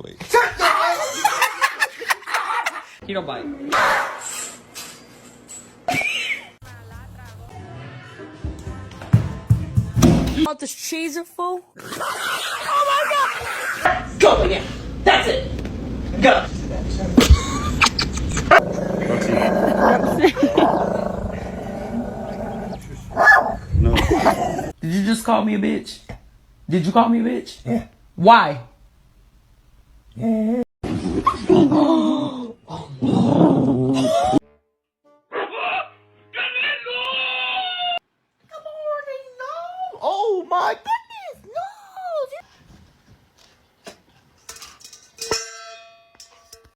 Wait. He don't bite. Want this cheese, fool? Go again. That's it. Go. No. Did you just call me a bitch? Did you call me a bitch? Yeah. Why? Yeah.